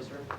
sorry, sir.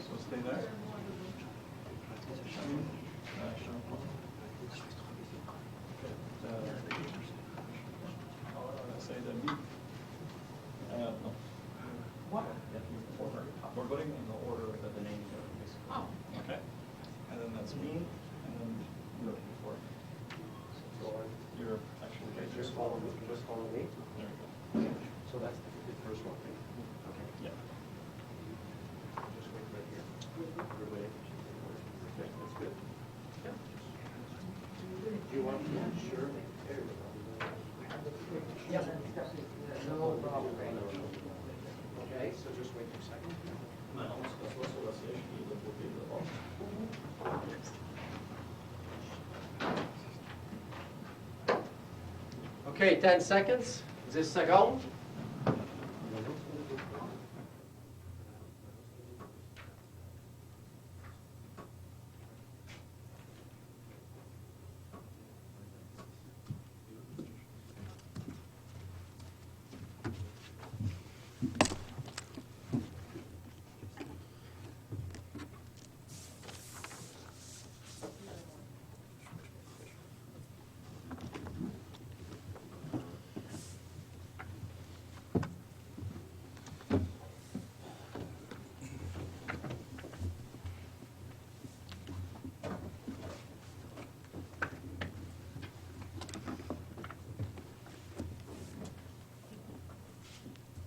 So stay there. Say the meat. No. What? We're putting in the order that the names are, basically. Oh. Okay. And then that's me, and then you're before. So you're actually right here. Just follow me. There we go. So that's the first one, right? Okay. Yeah. Just wait right here. Everybody. Okay, that's good. Yeah. Do you want me? Sure. There we go. Yeah, no problem. Okay, so just wait a second. Okay, 10 seconds. 10 secondes.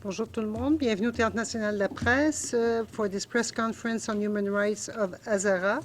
Bonjour tout le monde. Bienvenue au Théâtre national de la presse for this press conference on human rights of Hazara.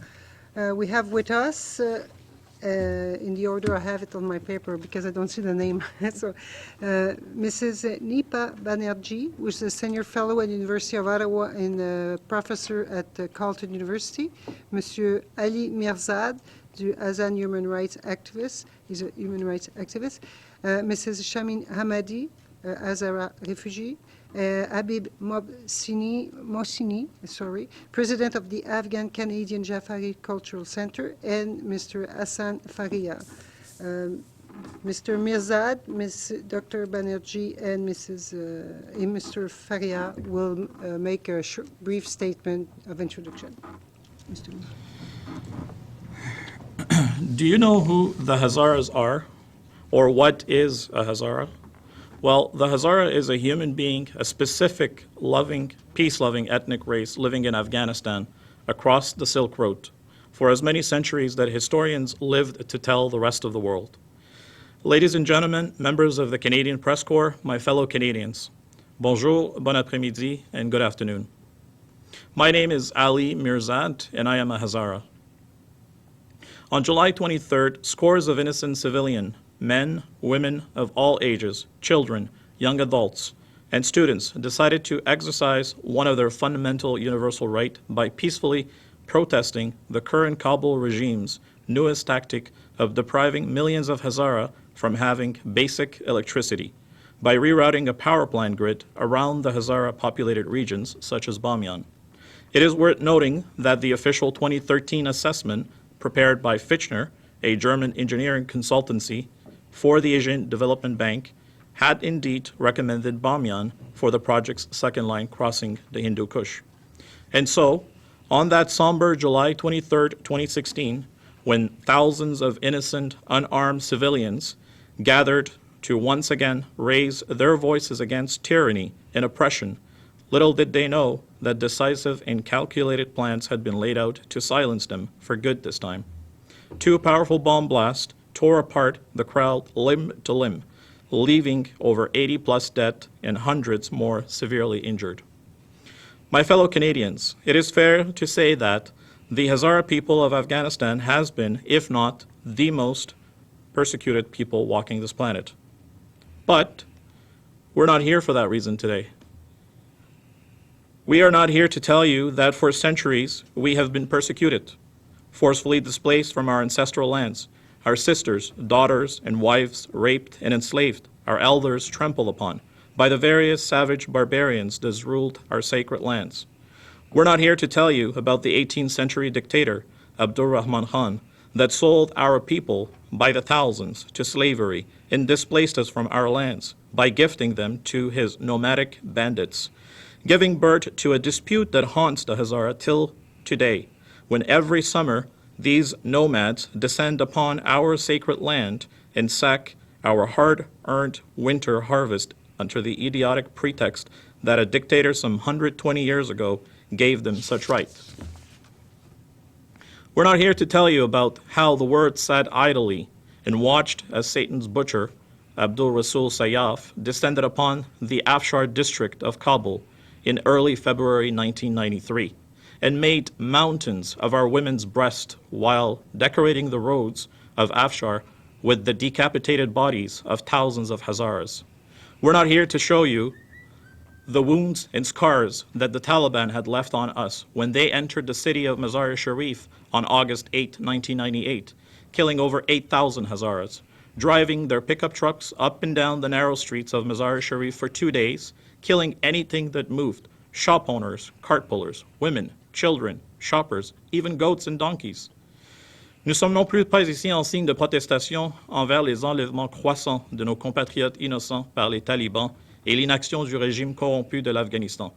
We have with us, in the order I have it on my paper because I don't see the name, so Mrs. Nipa Banerjee, who is a senior fellow at the University of Ottawa and a professor at Carleton University. Monsieur Ali Mirzad, du Hazan human rights activist. He's a human rights activist. Mrs. Shamin Hamadi, Hazara refugee, Habib Mohsini, president of the Afghan Canadian Jafari Cultural Center, and Mr. Hassan Faria. Mr. Mirzad, Dr. Banerjee, and Mr. Faria will make a brief statement of introduction. Mr. Do you know who the Hazaras are, or what is a Hazara? Well, the Hazara is a human being, a specific, loving, peace-loving ethnic race living in Afghanistan across the Silk Road for as many centuries that historians lived to tell the rest of the world. Ladies and gentlemen, members of the Canadian Press Corps, my fellow Canadians, bonjour, bon après-midi, and good afternoon. My name is Ali Mirzad, and I am a Hazara. On July 23rd, scores of innocent civilian men, women of all ages, children, young adults, and students decided to exercise one of their fundamental universal right by peacefully protesting the current Kabul regime's newest tactic of depriving millions of Hazara from having basic electricity by rerouting a power plant grid around the Hazara populated regions such as Bamyan. It is worth noting that the official 2013 assessment prepared by Fitchner, a German engineering consultancy, for the Asian Development Bank had indeed recommended Bamyan for the project's second line crossing the Hindu Kush. And so, on that somber July 23, 2016, when thousands of innocent, unarmed civilians gathered to once again raise their voices against tyranny and oppression, little did they know that decisive and calculated plans had been laid out to silence them for good this time. Two powerful bomb blasts tore apart the crowd limb to limb, leaving over 80 plus dead and hundreds more severely injured. My fellow Canadians, it is fair to say that the Hazara people of Afghanistan has been, if not the most persecuted people walking this planet. But we're not here for that reason today. We are not here to tell you that for centuries we have been persecuted, forcefully displaced from our ancestral lands, our sisters, daughters, and wives raped and enslaved, our elders trampled upon by the various savage barbarians that ruled our sacred lands. We're not here to tell you about the 18th century dictator, Abdur Rahman Khan, that sold our people by the thousands to slavery and displaced us from our lands by gifting them to his nomadic bandits, giving birth to a dispute that haunts the Hazara till today, when every summer these nomads descend upon our sacred land and sack our hard-earned winter harvest under the idiotic pretext that a dictator some 120 years ago gave them such right. We're not here to tell you about how the world sat idly and watched as Satan's butcher, Abdul Rasul Sayyaf, descended upon the Afshar district of Kabul in early February 1993 and made mountains of our women's breasts while decorating the roads of Afshar with the decapitated bodies of thousands of Hazaras. We're not here to show you the wounds and scars that the Taliban had left on us when they entered the city of Mazar-e-Sharif on August 8, 1998, killing over 8,000 Hazaras, driving their pickup trucks up and down the narrow streets of Mazar-e-Sharif for 2 days, killing anything that moved, shop owners, cart pullers, women, children, shoppers, even goats and donkeys. Nous sommes non plus pas ici en signe de protestation envers les enlèvements croissants de nos compatriotes innocents par les talibans et l'inaction du régime corrompu de l'Afghanistan.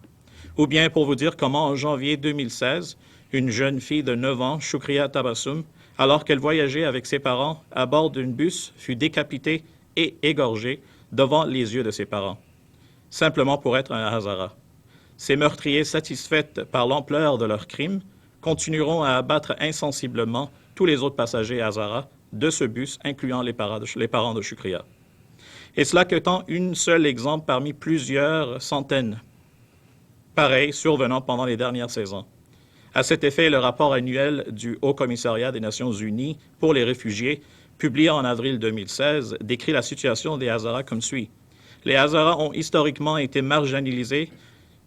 Ou bien pour vous dire comment en janvier 2016, une jeune fille de 9 ans, Shukriya Tabassum, alors qu'elle voyageait avec ses parents à bord d'un bus, fut décapitée et égorgée devant les yeux de ses parents, simplement pour être un Hazara. Ces meurtriers satisfaits par l'ampleur de leurs crimes continueront à abattre insensiblement tous les autres passagers Hazara de ce bus, incluant les parents de Shukriya. Et cela qu'étant un seul exemple parmi plusieurs centaines pareils survenant pendant les dernières saisons. À cet effet, le rapport annuel du Haut Commissariat des Nations Unies pour les réfugiés, publié en avril 2016, décrit la situation des Hazaras comme suit. Les Hazaras ont historiquement été marginalisés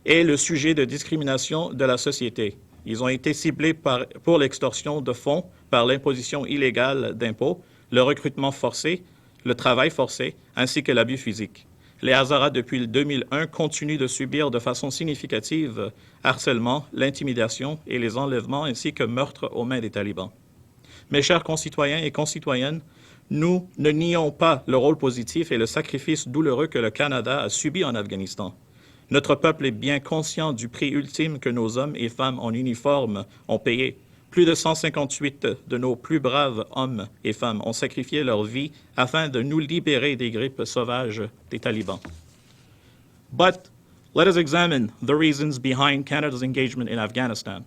et le sujet de discrimination de la société. Ils ont été ciblés pour l'extorsion de fonds par l'imposition illégale d'impôts, le recrutement forcé, le travail forcé, ainsi que l'abus physique. Les Hazaras, depuis 2001, continuent de subir de façon significative harcèlement, l'intimidation et les enlèvements, ainsi que meurtres aux mains des talibans. Mes chers concitoyens et concitoyennes, nous ne nions pas le rôle positif et le sacrifice douloureux que le Canada a subi en Afghanistan. Notre peuple est bien conscient du prix ultime que nos hommes et femmes en uniforme ont payé. Plus de 158 de nos plus braves hommes et femmes ont sacrifié leur vie afin de nous libérer des grippes sauvages des talibans. But let us examine the reasons behind Canada's engagement in Afghanistan.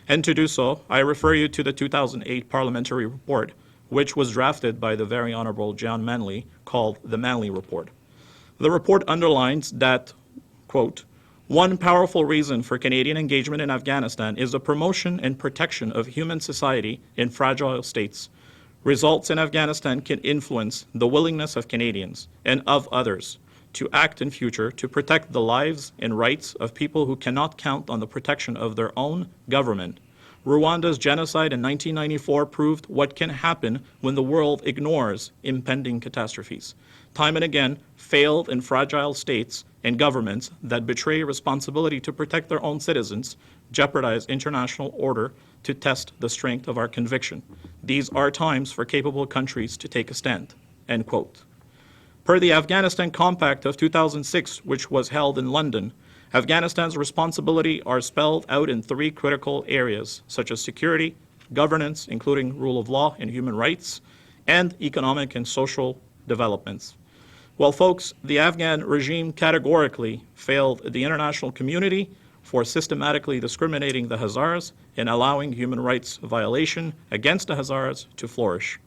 And to do so, I refer you to the 2008 parliamentary report, which was drafted by the very Honorable John Manley, called the Manley Report. The report underlines that, quote, one powerful reason for Canadian engagement in Afghanistan is the promotion and protection of human society in fragile states. Results in Afghanistan can influence the willingness of Canadians and of others to act in future to protect the lives and rights of people who cannot count on the protection of their own government. Rwanda's genocide in 1994 proved what can happen when the world ignores impending catastrophes. Time and again, failed and fragile states and governments that betray responsibility to protect their own citizens jeopardize international order to test the strength of our conviction. These are times for capable countries to take a stand, end quote. Per the Afghanistan Compact of 2006, which was held in London, Afghanistan's responsibility are spelled out in 3 critical areas, such as security, governance, including rule of law and human rights, and economic and social developments. Well, folks, the Afghan regime categorically failed the international community for systematically discriminating the Hazaras and allowing human rights violation against the Hazaras to flourish.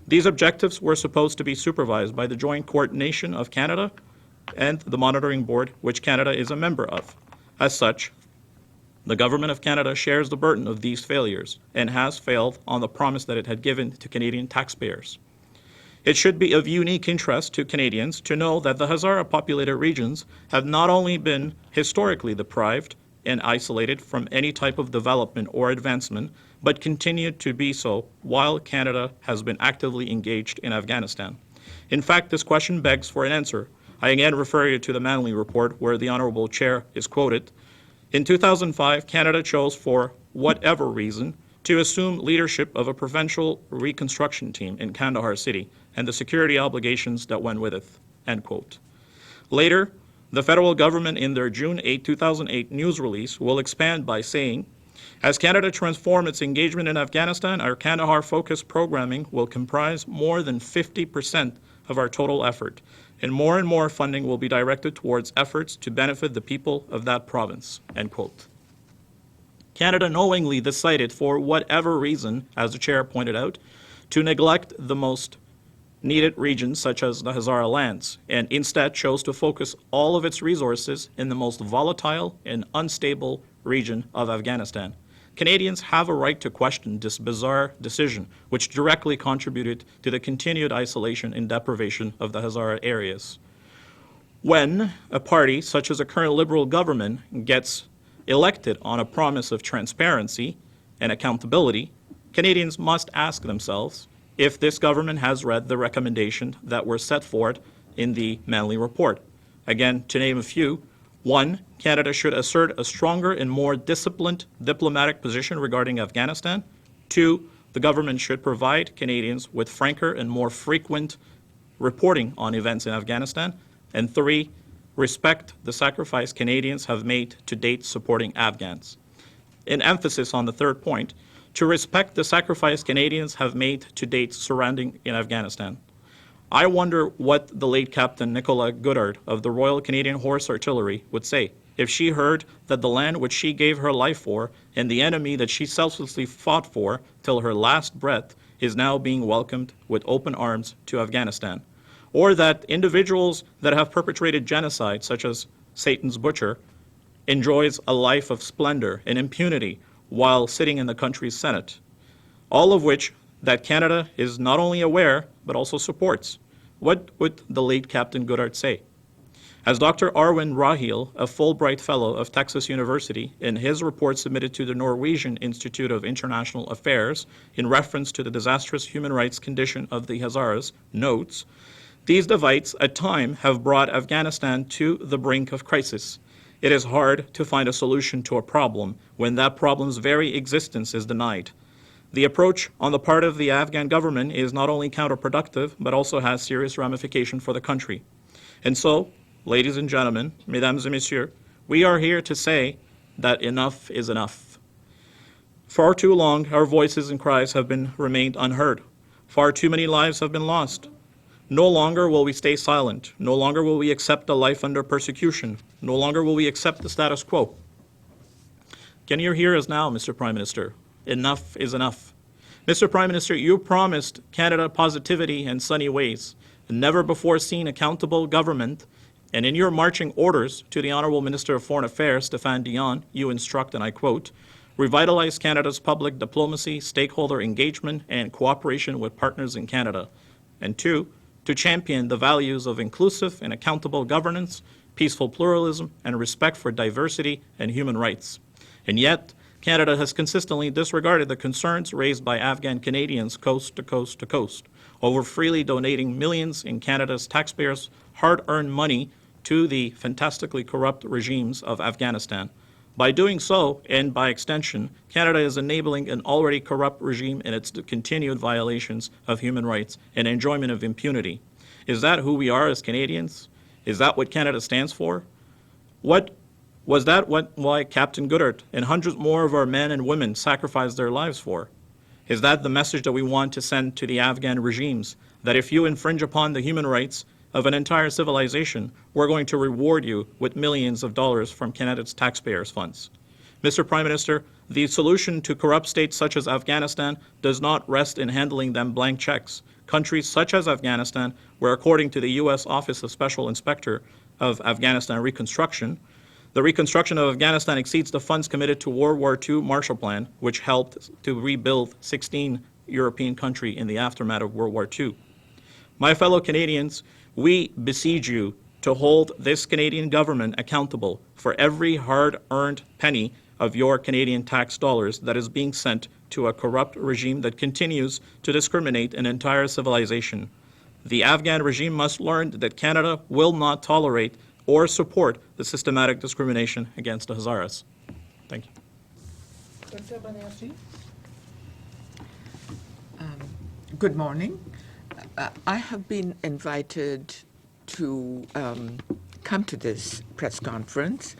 These objectives were supposed to be supervised by the joint coordination of Canada and the Monitoring Board, which Canada is a member of. As such, the Government of Canada shares the burden of these failures and has failed on the promise that it had given to Canadian taxpayers. It should be of unique interest to Canadians to know that the Hazara populated regions have not only been historically deprived and isolated from any type of development or advancement, but continue to be so while Canada has been actively engaged in Afghanistan. In fact, this question begs for an answer. I again refer you to the Manley Report, where the Honourable Chair is quoted. In 2005, Canada chose, for whatever reason, to assume leadership of a provincial reconstruction team in Kandahar City and the security obligations that went with it, end quote. Later, the federal government in their June 8, 2008 news release will expand by saying, as Canada transforms its engagement in Afghanistan, our Kandahar-focused programming will comprise more than 50% of our total effort, and more funding will be directed towards efforts to benefit the people of that province, end quote. Canada knowingly decided, for whatever reason, as the chair pointed out, to neglect the most needed regions such as the Hazara lands, and instead chose to focus all of its resources in the most volatile and unstable region of Afghanistan. Canadians have a right to question this bizarre decision, which directly contributed to the continued isolation and deprivation of the Hazara areas. When a party, such as a current Liberal government, gets elected on a promise of transparency and accountability, Canadians must ask themselves if this government has read the recommendations that were set forth in the Manley Report. Again, to name a few, 1, Canada should assert a stronger and more disciplined diplomatic position regarding Afghanistan. 2, the government should provide Canadians with franker and more frequent reporting on events in Afghanistan. And 3, respect the sacrifice Canadians have made to date supporting Afghans. In emphasis on the third point, to respect the sacrifice Canadians have made to date surrounding in Afghanistan. I wonder what the late Captain Nicola Goodard of the Royal Canadian Horse Artillery would say if she heard that the land which she gave her life for and the enemy that she selflessly fought for till her last breath is now being welcomed with open arms to Afghanistan. Or that individuals that have perpetrated genocide, such as Satan's Butcher, enjoys a life of splendor and impunity while sitting in the country's Senate. All of which that Canada is not only aware, but also supports. What would the late Captain Goodard say? As Dr. Arwin Rahil, a Fulbright Fellow of Texas University, in his report submitted to the Norwegian Institute of International Affairs in reference to the disastrous human rights condition of the Hazaras, notes, these divides at time have brought Afghanistan to the brink of crisis. It is hard to find a solution to a problem when that problem's very existence is denied. The approach on the part of the Afghan government is not only counterproductive, but also has serious ramifications for the country. And so, ladies and gentlemen, mesdames et messieurs, we are here to say that enough is enough. Far too long, our voices and cries have remained unheard. Far too many lives have been lost. No longer will we stay silent. No longer will we accept a life under persecution. No longer will we accept the status quo. Can you hear us now, Mr. Prime Minister? Enough is enough. Mr. Prime Minister, you promised Canada positivity and sunny ways, a never-before-seen accountable government, and in your marching orders to the Honourable Minister of Foreign Affairs, Stéphane Dion, you instruct, and I quote, revitalize Canada's public diplomacy, stakeholder engagement, and cooperation with partners in Canada. And 2, to champion the values of inclusive and accountable governance, peaceful pluralism, and respect for diversity and human rights. And yet, Canada has consistently disregarded the concerns raised by Afghan Canadians coast to coast to coast over freely donating millions in Canada's taxpayers' hard-earned money to the fantastically corrupt regimes of Afghanistan. By doing so, and by extension, Canada is enabling an already corrupt regime in its continued violations of human rights and enjoyment of impunity. Is that who we are as Canadians? Is that what Canada stands for? Why Captain Goodard and hundreds more of our men and women sacrificed their lives for? Is that the message that we want to send to the Afghan regimes, that if you infringe upon the human rights of an entire civilization, we're going to reward you with millions of dollars from Canada's taxpayers' funds? Mr. Prime Minister, the solution to corrupt states such as Afghanistan does not rest in handling them blank checks, countries such as Afghanistan, where according to the U.S. Office of Special Inspector of Afghanistan Reconstruction, the reconstruction of Afghanistan exceeds the funds committed to World War II Marshall Plan, which helped to rebuild 16 European countries in the aftermath of World War II. My fellow Canadians, we beseech you to hold this Canadian government accountable for every hard-earned penny of your Canadian tax dollars that is being sent to a corrupt regime that continues to discriminate an entire civilization. The Afghan regime must learn that Canada will not tolerate or support the systematic discrimination against the Hazaras. Thank you. Dr. Banerjee? Good morning. I have been invited to come to this press conference.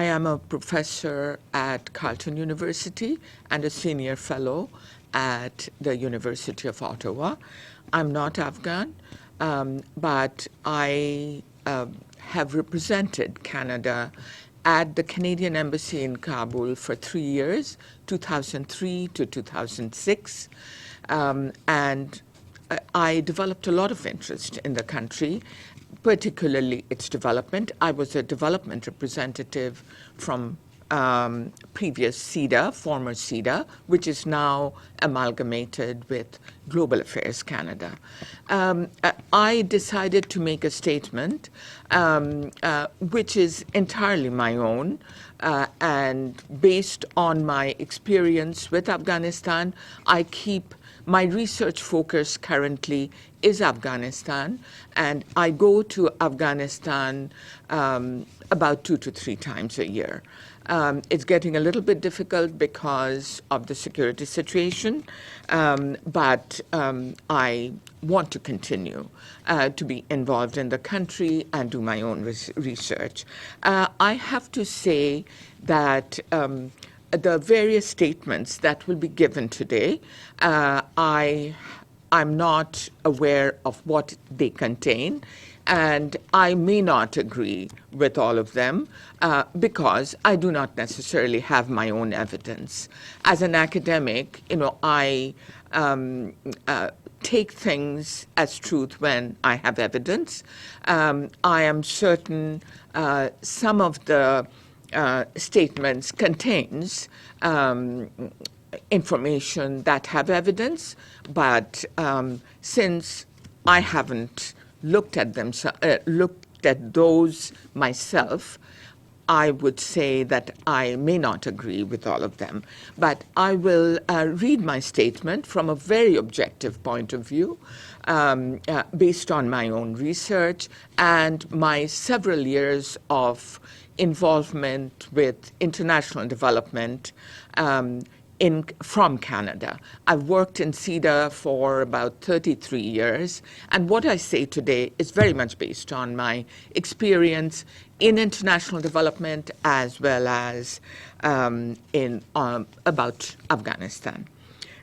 I am a professor at Carleton University and a senior fellow at the University of Ottawa. I'm not Afghan, but I have represented Canada at the Canadian Embassy in Kabul for 3 years, 2003 to 2006. And I developed a lot of interest in the country, particularly its development. I was a development representative from previous CEDA, former CEDA, which is now amalgamated with Global Affairs Canada. I decided to make a statement which is entirely my own and based on my experience with Afghanistan. I keep my research focus currently is Afghanistan, and I go to Afghanistan about 2 to 3 times a year. It's getting a little bit difficult because of the security situation, but I want to continue to be involved in the country and do my own research. I have to say that the various statements that will be given today, I'm not aware of what they contain, and I may not agree with all of them because I do not necessarily have my own evidence. As an academic, I take things as truth when I have evidence. I am certain some of the statements contains information that have evidence, but since I haven't looked at them, looked at those myself, I would say that I may not agree with all of them. But I will read my statement from a very objective point of view, based on my own research and my several years of involvement with international development from Canada. I've worked in CEDA for about 33 years, and what I say today is very much based on my experience in international development as well as about Afghanistan.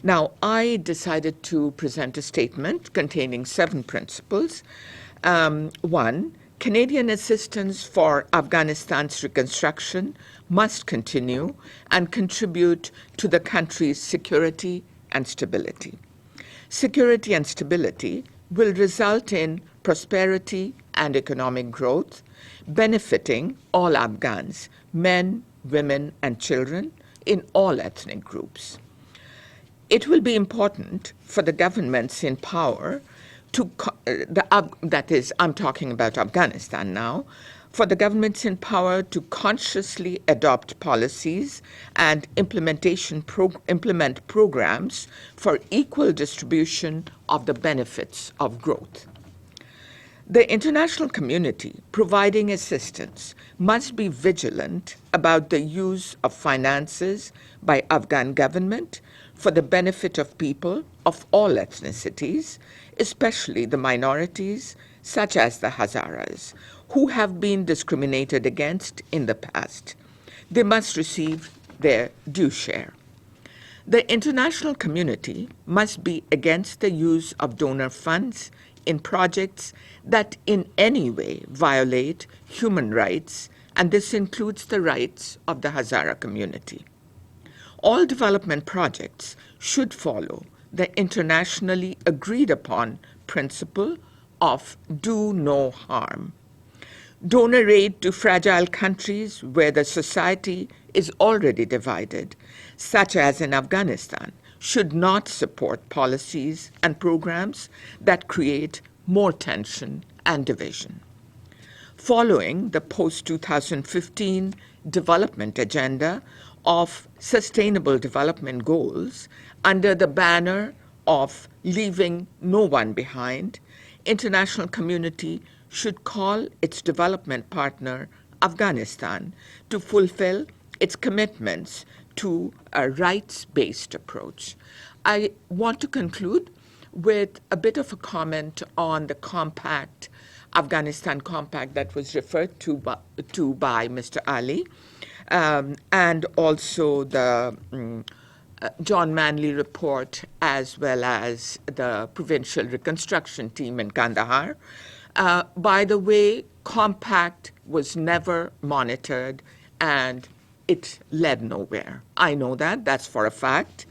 Now, I decided to present a statement containing 7 principles. 1, Canadian assistance for Afghanistan's reconstruction must continue and contribute to the country's security and stability. Security and stability will result in prosperity and economic growth, benefiting all Afghans, men, women, and children in all ethnic groups. It will be important for the governments in power that is, I'm talking about Afghanistan now, for the governments in power to consciously adopt policies and implement programs for equal distribution of the benefits of growth. The international community providing assistance must be vigilant about the use of finances by Afghan government for the benefit of people of all ethnicities, especially the minorities, such as the Hazaras, who have been discriminated against in the past. They must receive their due share. The international community must be against the use of donor funds in projects that in any way violate human rights, and this includes the rights of the Hazara community. All development projects should follow the internationally agreed upon principle of do no harm. Donor aid to fragile countries where the society is already divided, such as in Afghanistan, should not support policies and programs that create more tension and division. Following the post-2015 development agenda of Sustainable Development Goals under the banner of Leaving No One Behind, international community should call its development partner, Afghanistan, to fulfill its commitments to a rights-based approach. I want to conclude with a bit of a comment on the compact, Afghanistan compact that was referred to by Mr. Ali, and also the John Manley report, as well as the provincial reconstruction team in Kandahar. By the way, compact was never monitored and it led nowhere. I know that, that's for a fact.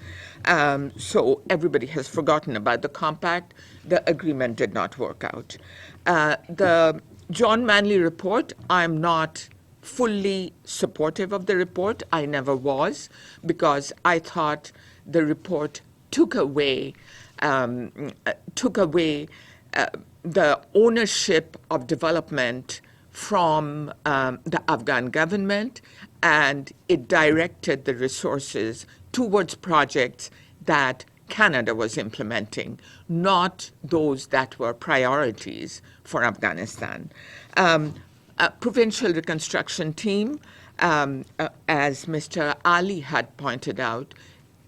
So everybody has forgotten about the compact. The agreement did not work out. The John Manley report, I'm not fully supportive of the report. I never was, because I thought the report took away the ownership of development from the Afghan government, and it directed the resources towards projects that Canada was implementing, not those that were priorities for Afghanistan. A provincial reconstruction team, as Mr. Ali had pointed out,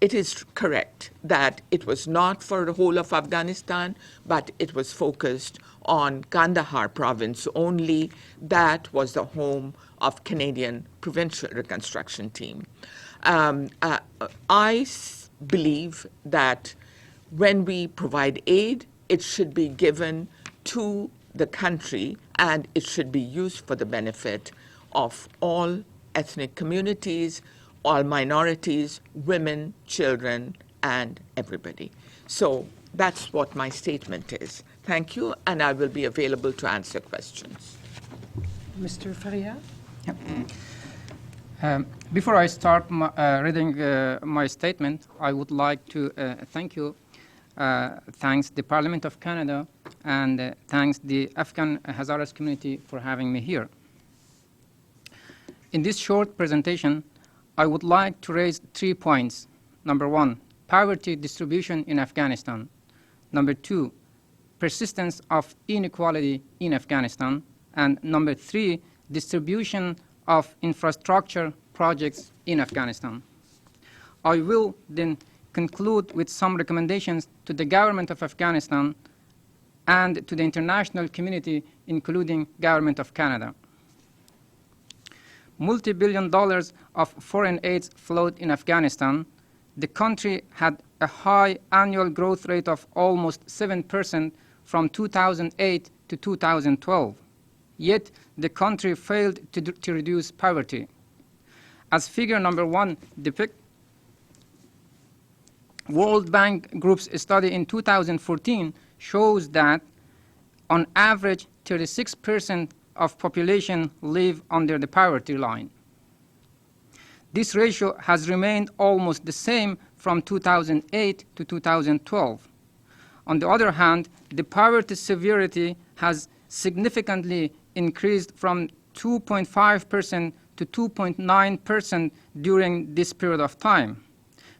it is correct that it was not for the whole of Afghanistan, but it was focused on Kandahar province only. That was the home of Canadian Provincial Reconstruction Team. I believe that when we provide aid, it should be given to the country and it should be used for the benefit of all ethnic communities, all minorities, women, children, and everybody. So that's what my statement is. Thank you, and I will be available to answer questions. Mr. Faria? Before I start reading my statement, I would like to thank you, thanks the Parliament of Canada, and thanks the Afghan Hazaras community for having me here. In this short presentation, I would like to raise 3 points. Number 1, poverty distribution in Afghanistan. Number 2, persistence of inequality in Afghanistan. And number 3, distribution of infrastructure projects in Afghanistan. I will then conclude with some recommendations to the government of Afghanistan and to the international community, including government of Canada. Multi-billion dollars of foreign aid flowed in Afghanistan. The country had a high annual growth rate of almost 7% from 2008 to 2012. Yet, the country failed to reduce poverty. As figure number 1 depicts, World Bank Group's study in 2014 shows that, on average, 36% of population live under the poverty line. This ratio has remained almost the same from 2008 to 2012. On the other hand, the poverty severity has significantly increased from 2.5% to 2.9% during this period of time.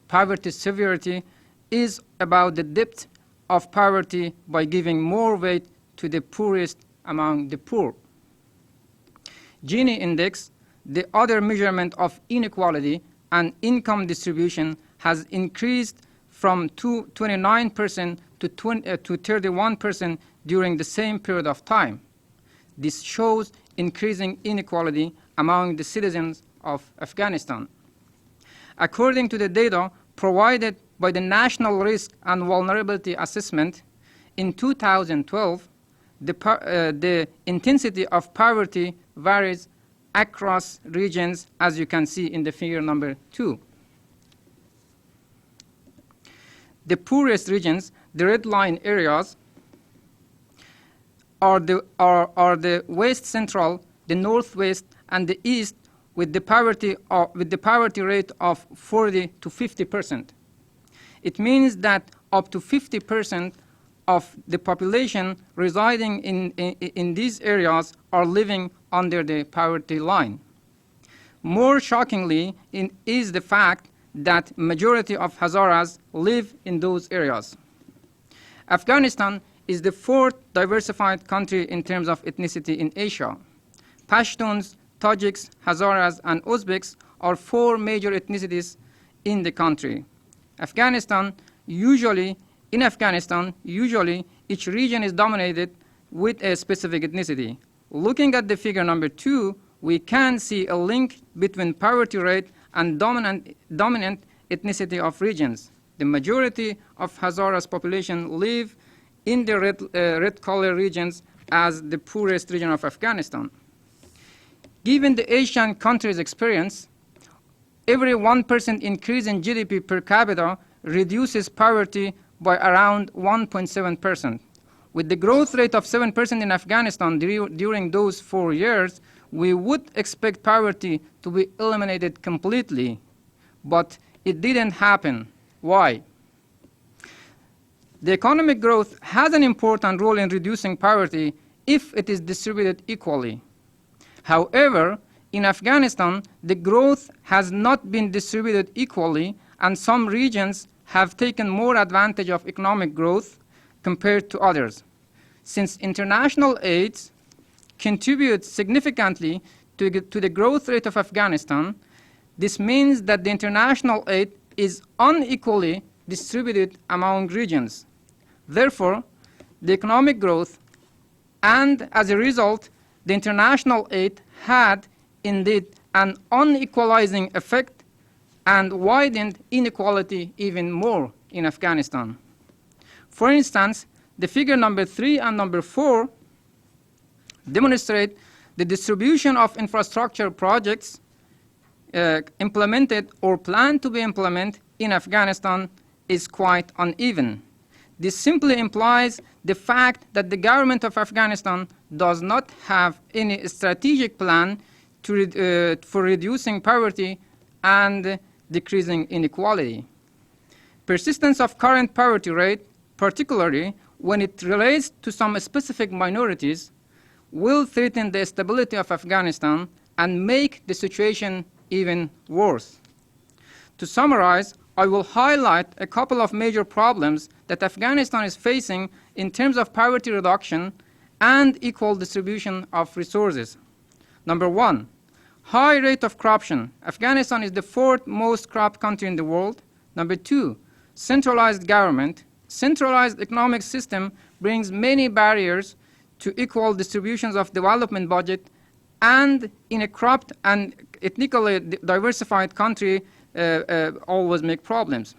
Poverty severity is about the depth of poverty by giving more weight to the poorest among the poor. Gini index, the other measurement of inequality and income distribution, has increased from 29% to 31% during the same period of time. This shows increasing inequality among the citizens of Afghanistan. According to the data provided by the National Risk and Vulnerability Assessment, in 2012, the intensity of poverty varies across regions, as you can see in the figure number 2. the poorest regions, the red line areas, are the west central, the northwest, and the east with the poverty rate of 40 to 50%. It means that up to 50% of the population residing in these areas are living under the poverty line. More shockingly is the fact that majority of Hazaras live in those areas. Afghanistan is the fourth diversified country in terms of ethnicity in Asia. Pashtuns, Tajiks, Hazaras, and Uzbeks are four major ethnicities in the country. In Afghanistan, usually, each region is dominated with a specific ethnicity. Looking at the figure number 2, we can see a link between poverty rate and dominant ethnicity of regions. The majority of Hazaras population live in the red color regions as the poorest region of Afghanistan. Given the Asian countries' experience, every 1% increase in GDP per capita reduces poverty by around 1.7%. With the growth rate of 7% in Afghanistan during those 4 years, we would expect poverty to be eliminated completely, but it didn't happen. Why? The economic growth has an important role in reducing poverty if it is distributed equally. However, in Afghanistan, the growth has not been distributed equally, and some regions have taken more advantage of economic growth compared to others. Since international aid contributes significantly to the growth rate of Afghanistan, this means that the international aid is unequally distributed among regions. Therefore, the economic growth and, as a result, the international aid had indeed an unequalizing effect and widened inequality even more in Afghanistan. For instance, the figure number 3 and number 4 demonstrate the distribution of infrastructure projects implemented or planned to be implemented in Afghanistan is quite uneven. This simply implies the fact that the government of Afghanistan does not have any strategic plan for reducing poverty and decreasing inequality. Persistence of current poverty rate, particularly when it relates to some specific minorities, will threaten the stability of Afghanistan and make the situation even worse. To summarize, I will highlight a couple of major problems that Afghanistan is facing in terms of poverty reduction and equal distribution of resources. Number 1, high rate of corruption. Afghanistan is the 4th most corrupt country in the world. Number 2, centralized government. Centralized economic system brings many barriers to equal distributions of development budget, and in a corrupt and ethnically diversified country always make problems.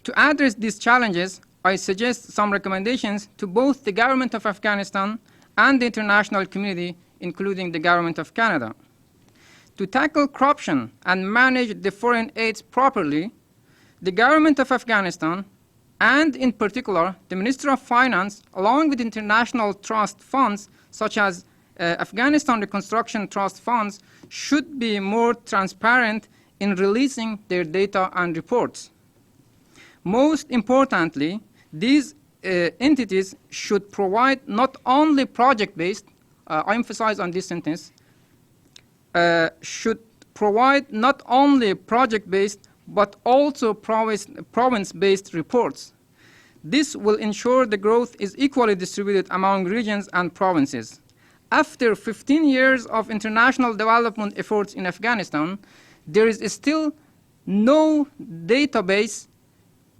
To address these challenges, I suggest some recommendations to both the government of Afghanistan and the international community, including the government of Canada. To tackle corruption and manage the foreign aids properly, the government of Afghanistan, and in particular the Minister of Finance, along with international trust funds such as Afghanistan Reconstruction Trust funds, should be more transparent in releasing their data and reports. Most importantly, these entities should provide not only project-based, I emphasize on this sentence, should provide not only project-based but also province-based reports. This will ensure the growth is equally distributed among regions and provinces. After 15 years of international development efforts in Afghanistan, there is still no database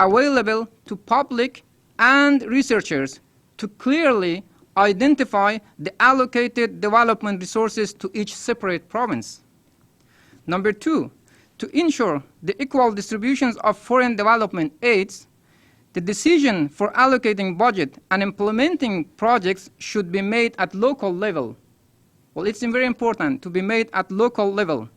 available to public and researchers to clearly identify the allocated development resources to each separate province. Number 2, to ensure the equal distributions of foreign development aids, the decision for allocating budget and implementing projects should be made at local level. Well, it's very important to be made at local level.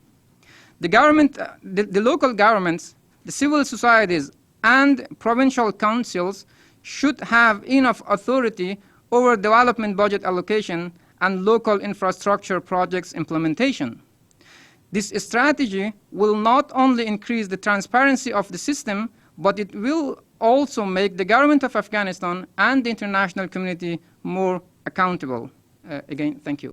The government, the local governments, the civil societies, and provincial councils should have enough authority over development budget allocation and local infrastructure projects implementation. This strategy will not only increase the transparency of the system, but it will also make the government of Afghanistan and the international community more accountable. Again, thank you.